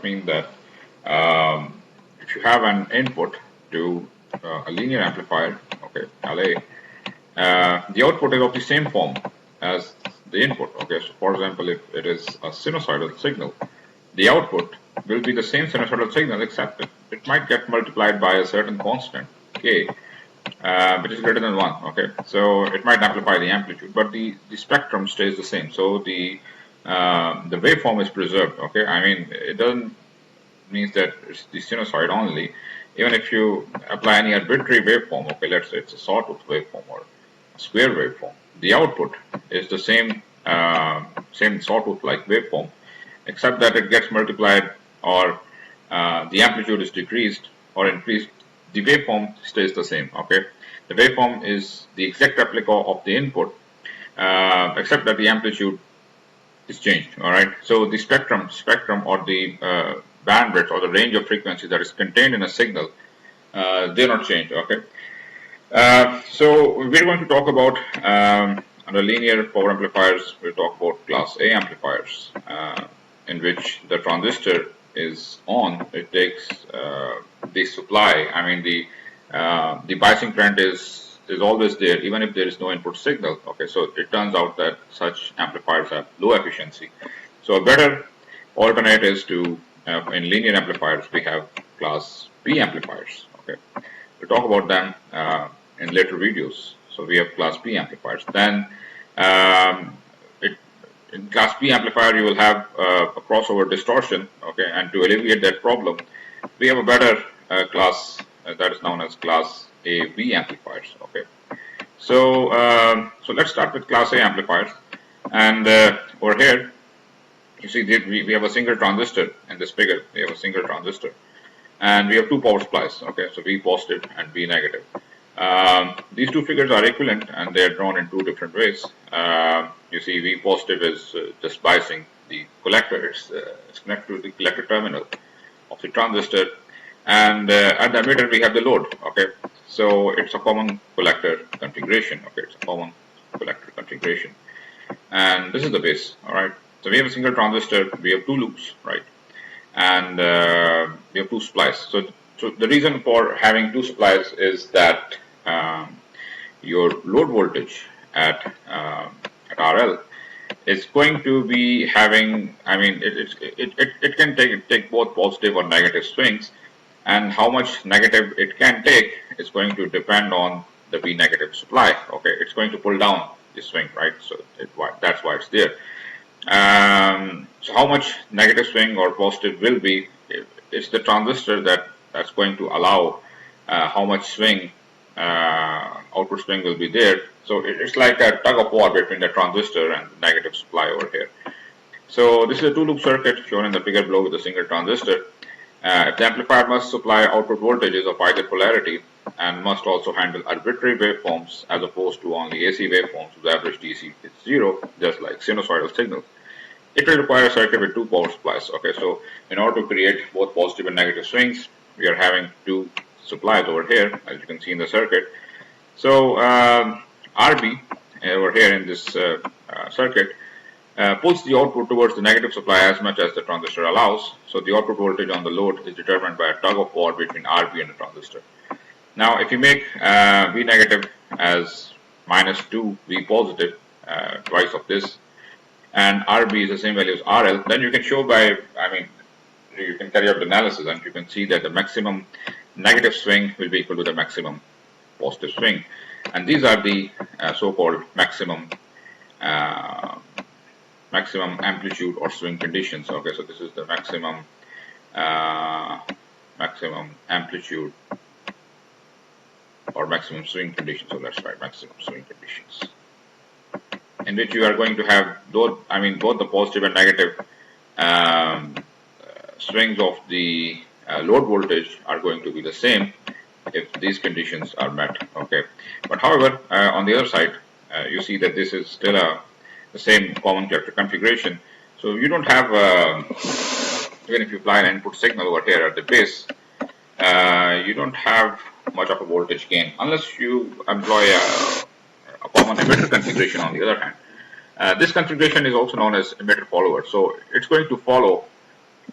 means that if you have an input to a linear amplifier, okay, LA, the output is of the same form as the input. Okay, so for example, if it is a sinusoidal signal, the output will be the same sinusoidal signal, except it might get multiplied by a certain constant k, which is greater than 1. Okay, so it might amplify the amplitude, but the spectrum stays the same. So the waveform is preserved. Okay, I mean, it doesn't mean that it's the sinusoid only. Even if you apply any arbitrary waveform, okay, let's say it's a sawtooth waveform or a square waveform, the output is the same sawtooth-like waveform, except that it gets multiplied, or the amplitude is decreased or increased. The waveform stays the same. Okay, the waveform is the exact replica of the input, except that the amplitude is changed. All right, so the spectrum or the bandwidth or the range of frequencies that is contained in a signal, they not change. Okay, so we're going to talk about under linear power amplifiers. We'll talk about class A amplifiers, in which the transistor is on. It takes the supply. I mean, the biasing current is always there, even if there is no input signal. Okay, so it turns out that such amplifiers have low efficiency. So a better alternate is to in linear amplifiers we have class B amplifiers. Okay, we'll talk about them in later videos. So we have class B amplifiers. Then in class B amplifier you will have a crossover distortion. Okay, and to alleviate that problem, we have a better class that is known as class AB amplifiers. Okay, so let's start with class A amplifiers. And over here, you see that we have a single transistor in this figure. We have a single transistor, and we have two power supplies. Okay, so V positive and V negative. These two figures are equivalent, and they are drawn in two different ways. You see, V positive is just biasing the collector. It's connected to the collector terminal of the transistor, and at the emitter we have the load. Okay, so it's a common collector configuration. Okay, it's a common collector configuration, and this is the base. All right, so we have a single transistor. We have two loops, right, and we have two supplies. So the reason for having two supplies is that your load voltage at RL is going to be having, I mean, it can take both positive or negative swings, and how much negative it can take is going to depend on the V negative supply. Okay, it's going to pull down the swing, right? So that's why it's there. So how much negative swing or positive will be, it's the transistor that's going to allow how much swing, output swing will be there. So it's like a tug of war between the transistor and the negative supply over here. So this is a two-loop circuit shown in the figure below with a single transistor. If the amplifier must supply output voltages of either polarity and must also handle arbitrary waveforms as opposed to only AC waveforms whose average DC is 0, just like sinusoidal signals, it will require a circuit with two power supplies. Okay, so in order to create both positive and negative swings, we are having two supplies over here, as you can see in the circuit. So RB over here in this circuit pulls the output towards the negative supply as much as the transistor allows. So the output voltage on the load is determined by a tug of war between RB and the transistor. Now, if you make V negative as minus 2 V positive, twice of this, and RB is the same value as RL, then you can show by, I mean, you can carry out the analysis, and you can see that the maximum negative swing will be equal to the maximum positive swing. And these are the so-called maximum amplitude or swing conditions. Okay, so this is the maximum amplitude or maximum swing condition. So let's write maximum swing conditions, in which you are going to have both the positive and negative swings of the load voltage are going to be the same if these conditions are met. Okay, but however, on the other side, you see that this is still the same common collector configuration. So you don't have, even if you apply an input signal over here at the base, you don't have much of a voltage gain unless you employ a common emitter configuration on the other hand. This configuration is also known as emitter follower. So it's going to follow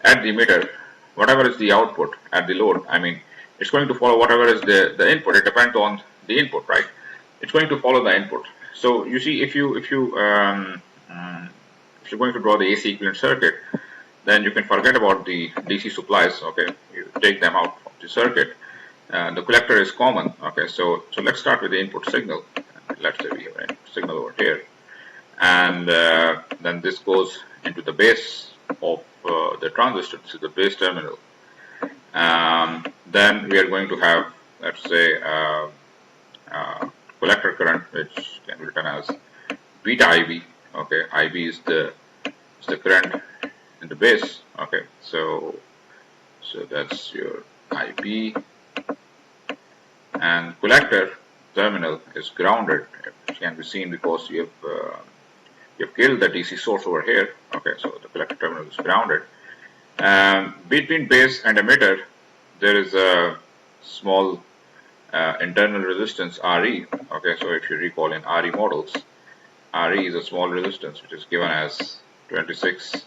at the emitter whatever is the output at the load, I mean, it's going to follow whatever is the input. It depends on the input, right? It's going to follow the input. So you see, if you're going to draw the AC equivalent circuit, then you can forget about the DC supplies. Okay, you take them out of the circuit. The collector is common. Okay, so let's start with the input signal. Let's say we have an input signal over here, and then this goes into the base of the transistor. This is the base terminal. Then we are going to have, let's say, collector current, which can be written as beta IB. Okay, IB is the current in the base. Okay, so that's your IB, and collector terminal is grounded. It can be seen because you have killed the DC source over here. Okay, so the collector terminal is grounded. Between base and emitter, there is a small internal resistance RE. Okay, so if you recall in RE models, RE is a small resistance which is given as 26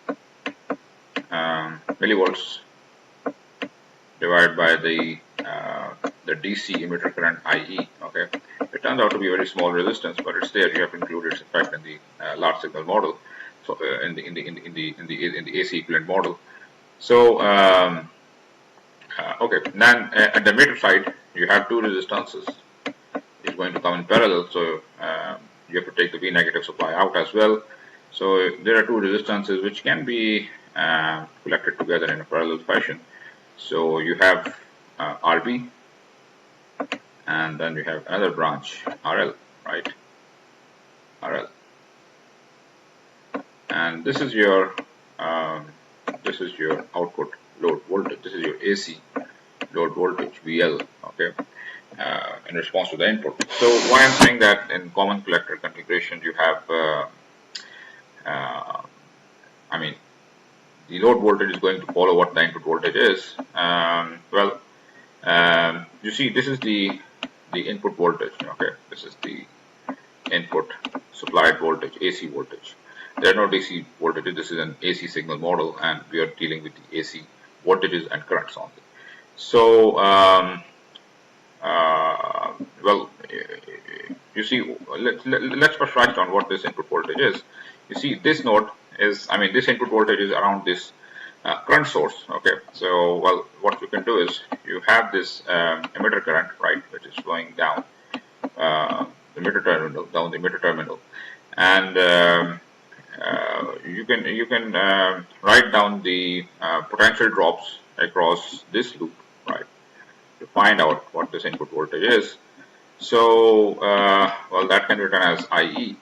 millivolts divided by the DC emitter current IE. Okay, it turns out to be a very small resistance, but it's there. You have to include its effect in the large signal model. So in the AC equivalent model. So okay, then at the emitter side, you have two resistances. It's going to come in parallel, so you have to take the V negative supply out as well. So there are two resistances which can be collected together in a parallel fashion. So you have RB, and then you have another branch RL, right? RL, and this is your output load voltage. This is your AC load voltage VL. Okay, in response to the input. So why I'm saying that in common collector configuration you have, I mean, the load voltage is going to follow what the input voltage is. You see, this is the input voltage. Okay, this is the input supplied voltage, AC voltage. There are no DC voltages. This is an AC signal model, and we are dealing with the AC voltages and currents only. So, you see, let's first write down what this input voltage is. You see, this node is, I mean, this input voltage is around this current source. Okay, so well, what you can do is you have this emitter current, right, which is flowing down the emitter terminal, and you can write down the potential drops across this loop, right, to find out what this input voltage is. So, well, that can be written as IE.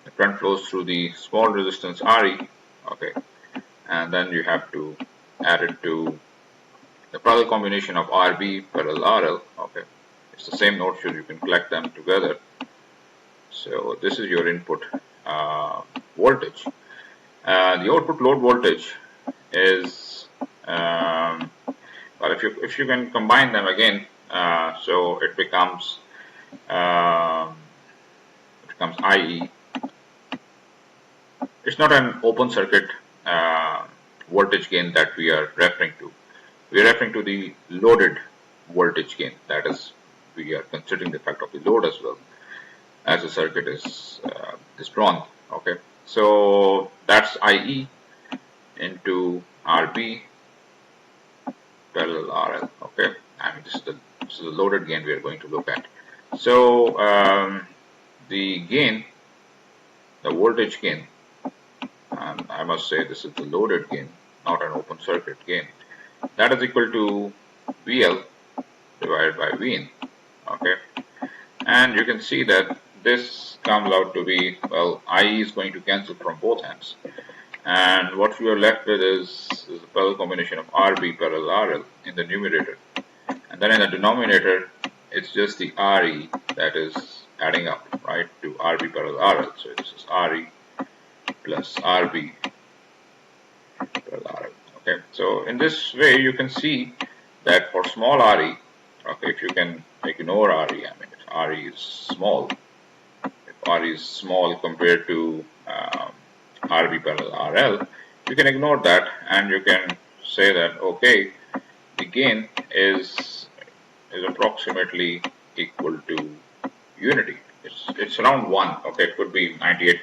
The current flows through the small resistance RE, okay, and then you have to add it to the parallel combination of RB parallel RL, okay. It's the same node, so you can collect them together. So this is your input voltage. The output load voltage is, well, if you can combine them again, so it becomes IE. It's not an open circuit voltage gain that we are referring to. We are referring to the loaded voltage gain. That is, we are considering the effect of the load as well as the circuit is drawn. Okay, so that's IE into RB parallel RL. Okay, and this is the loaded gain we are going to look at. So the gain, the voltage gain, and I must say this is the loaded gain, not an open circuit gain, that is equal to VL divided by Vin. Okay, and you can see that this comes out to be, well, IE is going to cancel from both ends, and what we are left with is the parallel combination of RB parallel RL in the numerator, and then in the denominator it's just the RE that is adding up, right, to RB parallel RL. So this is RE plus RB parallel RL. Okay, so in this way you can see that for small RE, okay, if you can ignore RE, I mean, if RE is small, if RE is small compared to RB parallel RL, you can ignore that and you can say that okay, the gain is approximately equal to unity. It's around 1. Okay, it could be 98%,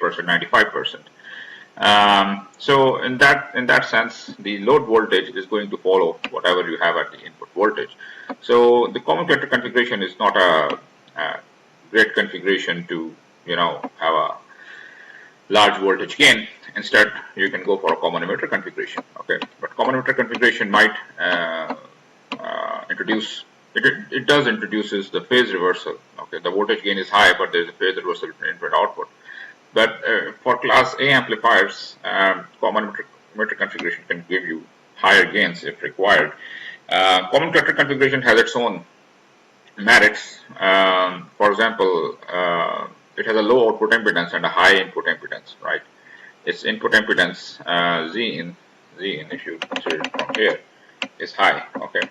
95%. So in that sense, the load voltage is going to follow whatever you have at the input voltage. So the common collector configuration is not a great configuration to have a large voltage gain. Instead, you can go for a common emitter configuration. Okay, but common emitter configuration might introduce it does introduces the phase reversal. Okay, the voltage gain is high, but there is a phase reversal between input and output. But for class A amplifiers, common emitter configuration can give you higher gains if required. Common collector configuration has its own merits. For example, it has a low output impedance and a high input impedance, right? Its input impedance, Z in, if you consider it from here, is high, okay?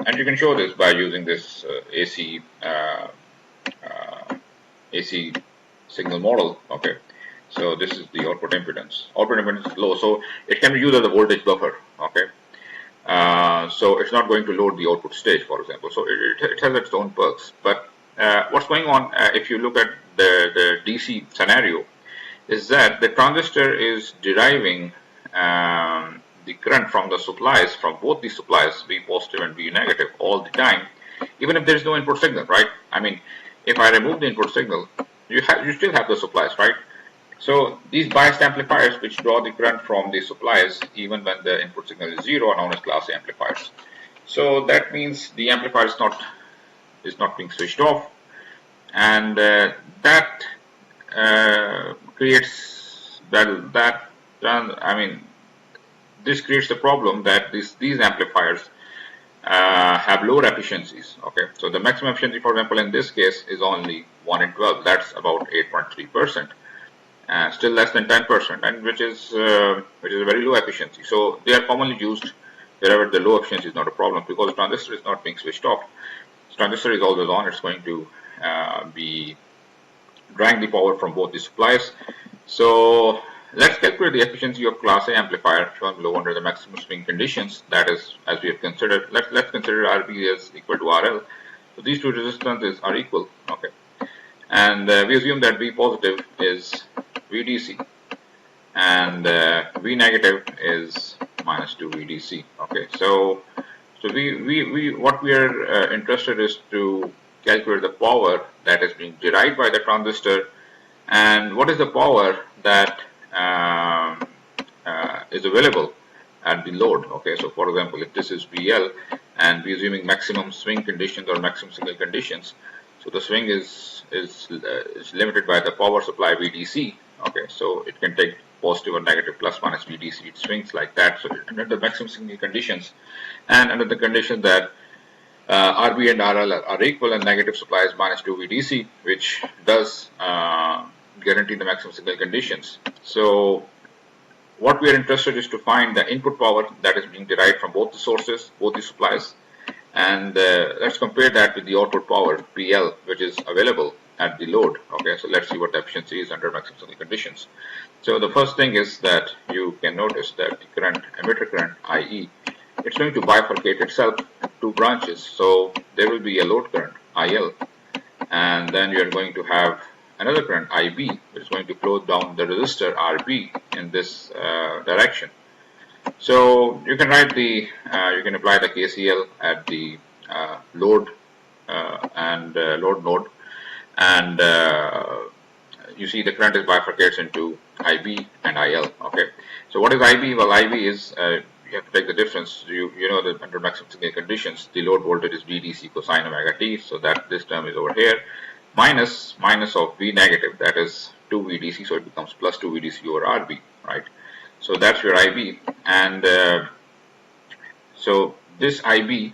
And you can show this by using this AC signal model, okay? So this is the output impedance. Output impedance is low, so it can be used as a voltage buffer, okay? So it's not going to load the output stage, for example. So it has its own perks. But what's going on if you look at the DC scenario is that the transistor is deriving the current from the supplies, from both the supplies, V positive and V negative, all the time, even if there is no input signal, right? I mean, if I remove the input signal, you still have the supplies, right? So these biased amplifiers, which draw the current from the supplies even when the input signal is 0, are known as class A amplifiers. So that means the amplifier is not being switched off, and that creates this creates the problem that these amplifiers have lower efficiencies. Okay, so the maximum efficiency, for example, in this case is only 1 in 12. That's about 8.3%. Still less than 10%, and which is a very low efficiency. So they are commonly used wherever the low efficiency is not a problem, because the transistor is not being switched off. The transistor is always on. It's going to be drawing the power from both the supplies. So let's calculate the efficiency of class A amplifier shown below under the maximum swing conditions. That is, as we have considered, let's consider RB as equal to RL. So these two resistances are equal. Okay, and we assume that V positive is VDC and V negative is minus 2 VDC. Okay, so what we are interested is to calculate the power that is being derived by the transistor, and what is the power that is available at the load. Okay, so for example, if this is VL and we're assuming maximum swing conditions or maximum signal conditions, so the swing is limited by the power supply VDC. Okay, so it can take positive or negative, plus minus VDC. It swings like that. So under the maximum signal conditions, and under the condition that RB and RL are equal and negative supply is minus 2 VDC, which does guarantee the maximum signal conditions. So what we are interested is to find the input power that is being derived from both the sources, both the supplies, and let's compare that with the output power PL, which is available at the load. Okay, so let's see what the efficiency is under maximum signal conditions. So the first thing is that you can notice that the current, emitter current, IE, it's going to bifurcate itself in two branches. So there will be a load current, IL, and then you are going to have another current, IB, which is going to flow down the resistor RB in this direction. So you can write you can apply the KCL at the load load node, and you see the current is bifurcates into IB and IL. Okay, so what is IB? Well, IB is you have to take the difference. You know that under maximum signal conditions, the load voltage is VDC cosine omega t. So that this term is over here, minus of V negative, that is 2 VDC. So it becomes plus 2 VDC over RB, right? So that's your IB, and so this IB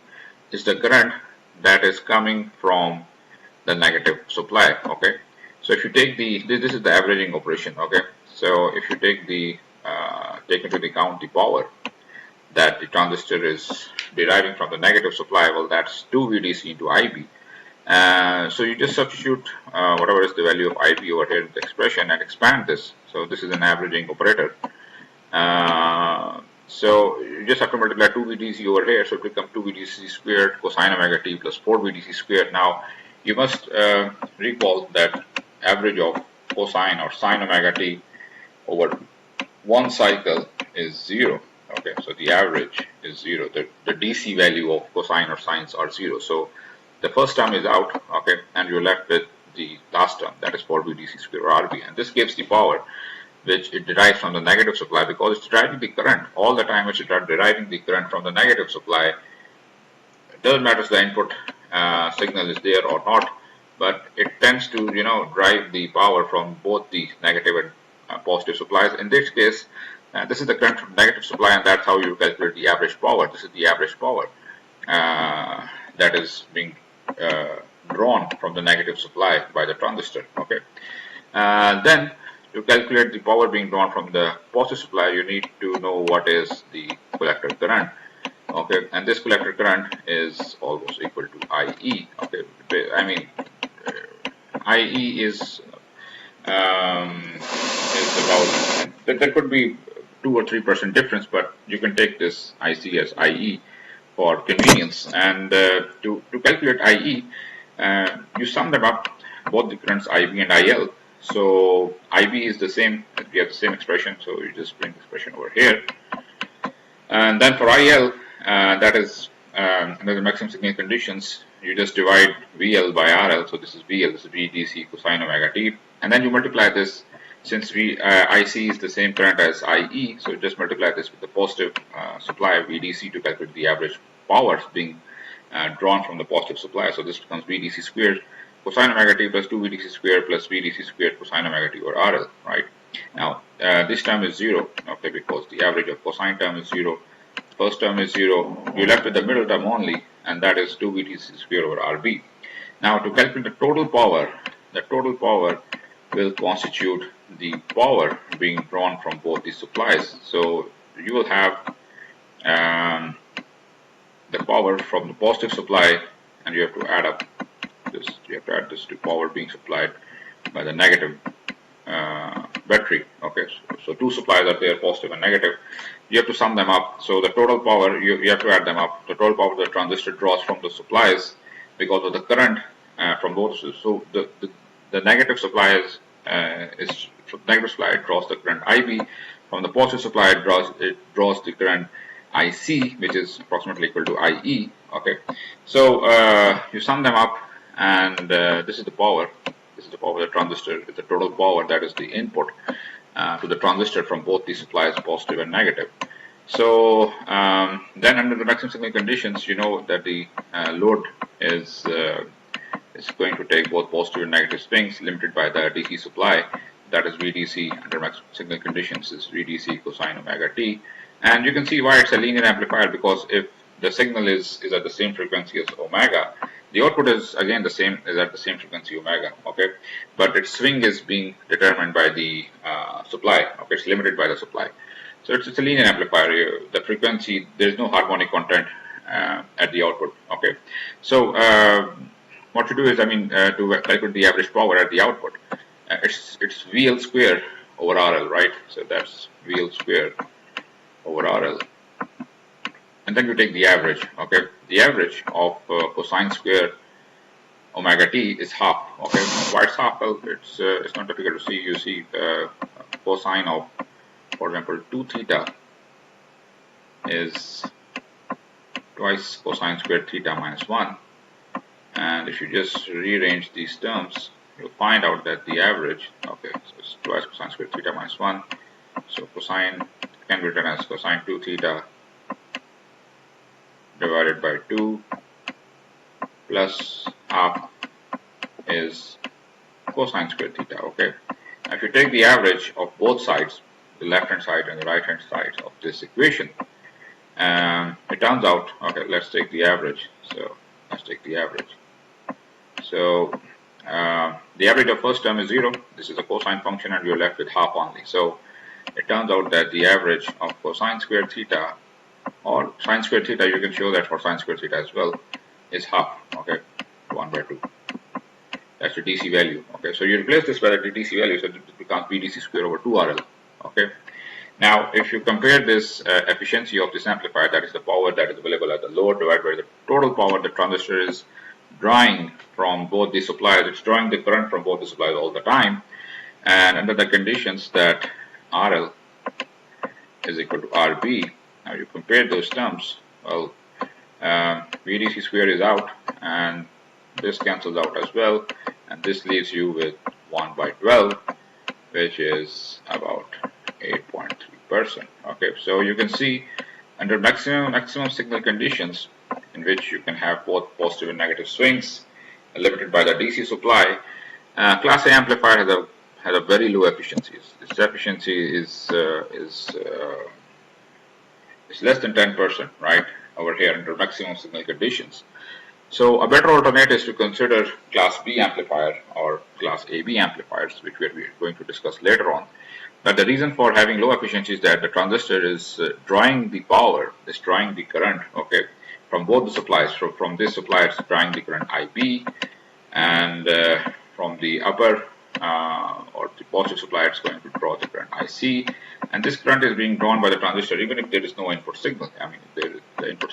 is the current that is coming from the negative supply. Okay, so if you take this is the averaging operation. Okay, so if you take into account the power that the transistor is deriving from the negative supply, well, that's 2 VDC into IB. So you just substitute whatever is the value of IB over here in the expression and expand this. So this is an averaging operator. So you just have to multiply 2 VDC over here, so it becomes 2 VDC squared cosine omega t plus 4 VDC squared. Now you must recall that average of cosine or sine omega t over one cycle is 0. Okay, so the average is 0. The DC value of cosine or sines are 0. So the first term is out, okay, and you're left with the last term, that is 4 VDC squared or RB, and this gives the power which it derives from the negative supply, because it's deriving the current all the time. It's deriving the current from the negative supply. It doesn't matter if the input signal is there or not, but it tends to drive the power from both the negative and positive supplies. In this case, this is the current from negative supply, and that's how you calculate the average power. This is the average power that is being drawn from the negative supply by the transistor. Okay, then to calculate the power being drawn from the positive supply, you need to know what is the collector current. Okay, and this collector current is almost equal to IE. Okay, I mean IE is about, there could be 2 or 3% difference, but you can take this IC as IE for convenience. And to calculate IE, you sum them up, both the currents IB and IL. So IB is the same, we have the same expression, so you just bring the expression over here. And then for IL, that is under the maximum signal conditions, you just divide VL by RL. So this is VL, this is VDC cosine omega t, and then you multiply this. Since IC is the same current as IE, so just multiply this with the positive supply of VDC to calculate the average powers being drawn from the positive supply. So this becomes VDC squared cosine omega t plus 2 VDC squared plus VDC squared cosine omega t over RL, right? Now this term is 0, okay, because the average of cosine term is 0, first term is 0, you're left with the middle term only, and that is 2 VDC squared over RB. Now to calculate the total power will constitute the power being drawn from both the supplies. So you will have the power from the positive supply, and you have to add up this. You have to add this to power being supplied by the negative battery. Okay, so two supplies are there, positive and negative. You have to sum them up. So the total power, you have to add them up. The total power the transistor draws from the supplies, because of the current from both. So the negative supply is negative supply, it draws the current IB. From the positive supply, it draws the current IC, which is approximately equal to IE. Okay, so you sum them up, and this is the power. This is the power of the transistor. It's the total power, that is the input to the transistor from both the supplies, positive and negative. So then under the maximum signal conditions, you know that the load is going to take both positive and negative swings limited by the DC supply. That is VDC under maximum signal conditions is VDC cosine omega t. And you can see why it's a linear amplifier, because if the signal is at the same frequency as omega, the output is again at the same frequency omega, okay, but its swing is being determined by the supply, okay, it's limited by the supply. So it's a linear amplifier. The frequency, there is no harmonic content at the output, okay. So what you do is, to calculate the average power at the output, it's VL square over RL, right? So that's VL square over RL. And then you take the average, okay? The average of cosine square omega t is half, okay? Why it's half? Well, it's not difficult to see. You see cosine of, for example, 2 theta is twice cosine squared theta minus 1. And if you just rearrange these terms, you'll find out that the average, okay, so it's twice cosine squared theta minus 1. So cosine can be written as cosine 2 theta divided by 2 plus half is cosine squared theta, okay. Now if you take the average of both sides, the left hand side and the right hand side of this equation, it turns out, okay, let's take the average. So let's take the average. So the average of first term is 0. This is a cosine function, and you're left with half only. So it turns out that the average of cosine squared theta, or sine squared theta, you can show that for sine squared theta as well, is half, okay, 1 by 2. That's the DC value, okay. So you replace this by the DC value, so it becomes VDC square over 2RL, okay. Now, if you compare this efficiency of this amplifier, that is the power that is available at the load divided by the total power the transistor is drawing from both the suppliers, it's drawing the current from both the suppliers all the time, and under the conditions that RL is equal to RB, now you compare those terms, well, VDC square is out, and this cancels out as well, and this leaves you with 1 by 12, which is about 8.3%. Okay, so you can see under maximum signal conditions, in which you can have both positive and negative swings limited by the DC supply, Class A amplifier has a very low efficiency. Its efficiency is less than 10%, right, over here under maximum signal conditions. So a better alternative is to consider Class B amplifier or Class AB amplifiers, which we are going to discuss later on. But the reason for having low efficiency is that the transistor is drawing the power, is drawing the current, okay, from both the supplies. So from this supply, it's drawing the current IB, and from the upper or the positive supply, it's going to draw the current IC. And this current is being drawn by the transistor even if there is no input signal. I mean, even if the input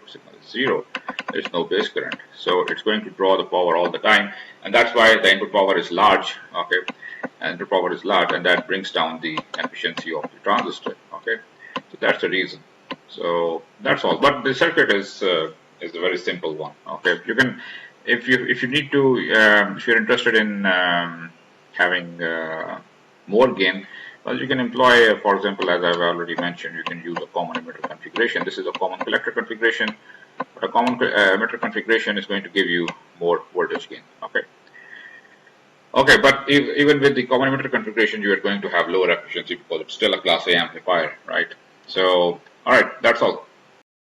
signal is 0, there is no base current. So it's going to draw the power all the time, and that's why the input power is large. Okay, and input power is large, and that brings down the efficiency of the transistor. Okay, so that's the reason. So that's all. But the circuit is a very simple one. Okay, you can, if you need to, if you're interested in having more gain, well, you can employ, for example, as I've already mentioned, you can use a common emitter configuration. This is a common collector configuration, but a common emitter configuration is going to give you more voltage gain. Okay. Okay, but even with the common emitter configuration, you are going to have lower efficiency because it's still a Class A amplifier, right? So, all right, that's all.